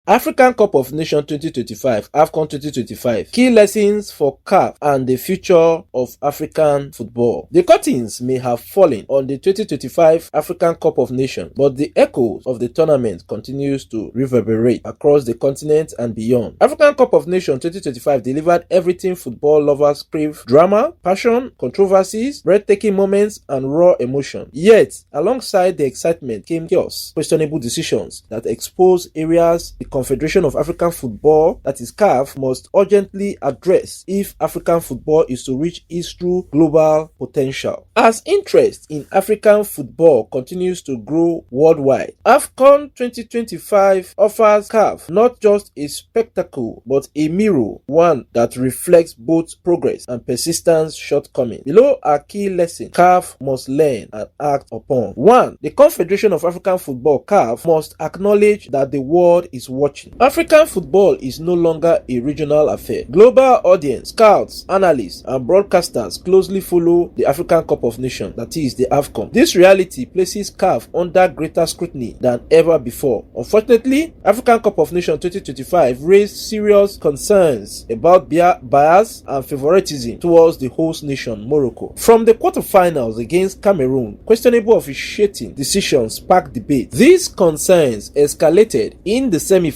African Cup of Nations 2025, Afcon 2025. Key lessons for CAF and the future of African football. The curtains may have fallen on the 2025 African Cup of Nations, but the echoes of the tournament continues to reverberate across the continent and beyond. African Cup of Nations 2025 delivered everything football lovers crave: drama, passion, controversies, breathtaking moments, and raw emotion. Yet, alongside the excitement came chaos, questionable decisions that expose areas the Confederation of African Football, that is CAF, must urgently address if African football is to reach its true global potential. As interest in African football continues to grow worldwide, Afcon 2025 offers CAF not just a spectacle but a mirror, one that reflects both progress and persistence shortcomings. Below are key lessons CAF must learn and act upon. 1. The Confederation of African Football, CAF, must acknowledge that the world is watching. African football is no longer a regional affair. Global audience, scouts, analysts, and broadcasters closely follow the African Cup of Nations, that is the Afcon. This reality places CAF under greater scrutiny than ever before. Unfortunately, African Cup of Nations 2025 raised serious concerns about bias and favoritism towards the host nation, Morocco. From the quarterfinals against Cameroon, questionable officiating decisions sparked debate. These concerns escalated in the semi-final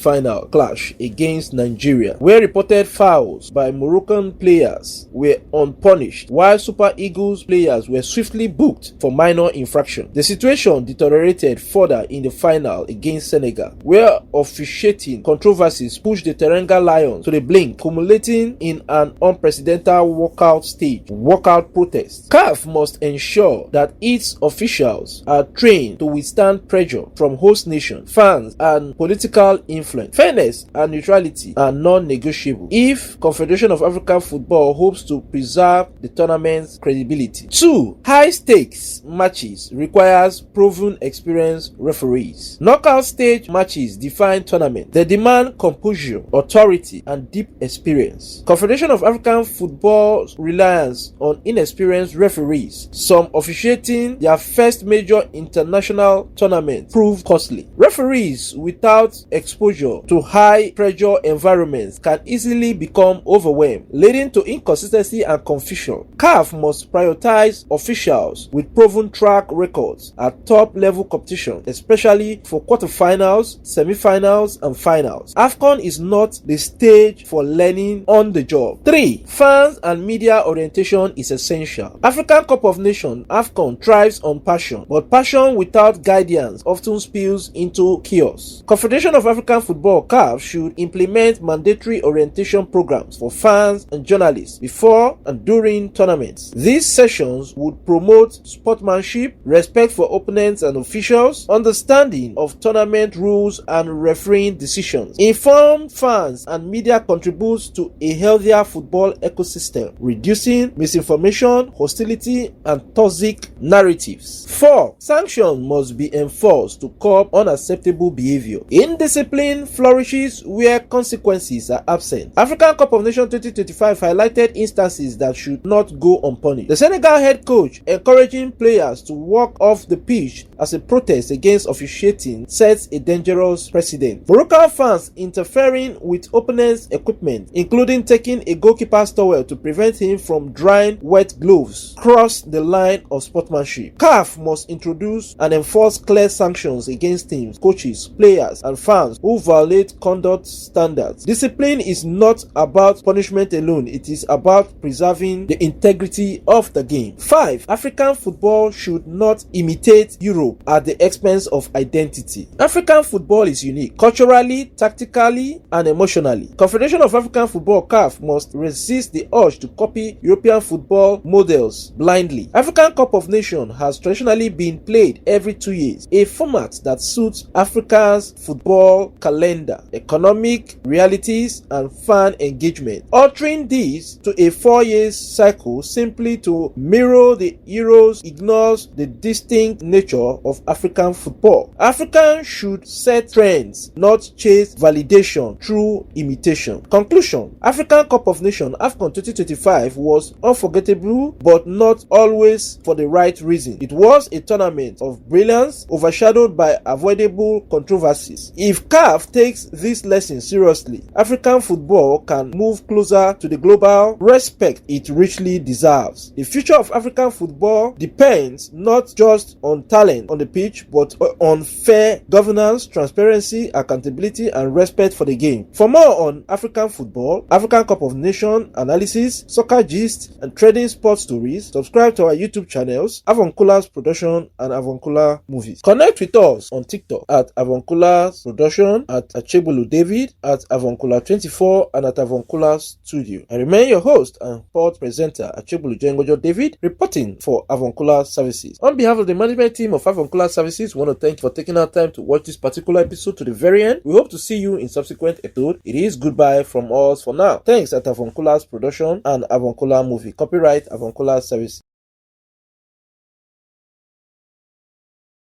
clash against Nigeria, where reported fouls by Moroccan players were unpunished, while Super Eagles players were swiftly booked for minor infraction. The situation deteriorated further in the final against Senegal, where officiating controversies pushed the Teranga Lions to the blink, culminating in an unprecedented walkout protest. CAF must ensure that its officials are trained to withstand pressure from host nation, fans, and political influence. Fairness and neutrality are non-negotiable if Confederation of African Football hopes to preserve the tournament's credibility. 2. High-stakes matches requires proven experienced referees. Knockout stage matches define tournament. They demand composure, authority, and deep experience. Confederation of African Football's reliance on inexperienced referees, some officiating their first major international tournament, proved costly. Referees without exposure to high-pressure environments can easily become overwhelmed, leading to inconsistency and confusion. CAF must prioritize officials with proven track records at top-level competition, especially for quarterfinals, semi-finals, and finals. Afcon is not the stage for learning on the job. 3. Fans and media orientation is essential. African Cup of Nations, Afcon, thrives on passion, but passion without guidance often spills into chaos. Confederation of African Football, CAF, should implement mandatory orientation programs for fans and journalists before and during tournaments. These sessions would promote sportsmanship, respect for opponents and officials, understanding of tournament rules and refereeing decisions. Informed fans and media contributes to a healthier football ecosystem, reducing misinformation, hostility, and toxic narratives. 4. Sanctions must be enforced to curb unacceptable behavior. Indiscipline flourishes where consequences are absent. African Cup of Nations 2025 highlighted instances that should not go unpunished. The Senegal head coach encouraging players to walk off the pitch as a protest against officiating sets a dangerous precedent. Moroccan fans interfering with opponents' equipment, including taking a goalkeeper's towel to prevent him from drying wet gloves, cross the line of sportsmanship. CAF must introduce and enforce clear sanctions against teams, coaches, players, and fans who violate conduct standards. Discipline is not about punishment alone, it is about preserving the integrity of the game. 5. African football should not imitate Europe at the expense of identity. African football is unique, culturally, tactically, and emotionally. Confederation of African Football, CAF, must resist the urge to copy European football models blindly. African Cup of Nations has traditionally been played every 2 years, a format that suits Africa's football calendar, economic realities, and fan engagement. Altering this to a 4-year cycle simply to mirror the Euros ignores the distinct nature of African football. Africans should set trends, not chase validation through imitation. Conclusion: African Cup of Nations Afcon 2025 was unforgettable, but not always for the right reason. It was a tournament of brilliance overshadowed by avoidable controversies. If CAF CAF takes this lesson seriously, African football can move closer to the global respect it richly deserves. The future of African football depends not just on talent on the pitch, but on fair governance, transparency, accountability, and respect for the game. For more on African football, African Cup of Nations analysis, soccer gist, and trading sports stories, subscribe to our YouTube channels, Avoncula's Production and Avoncula Movies. Connect with us on TikTok at Avoncula's Production, at Achebulu David, at Avoncula24, and at Avoncula Studio. I remain your host and sport presenter, Achebulu Jengojo David, reporting for Avoncula Services. On behalf of the management team of Avoncula Services, we want to thank you for taking our time to watch this particular episode to the very end. We hope to see you in subsequent episode. It is goodbye from us for now. Thanks at Avoncula's Production and Avoncula Movie. Copyright Avoncula Services.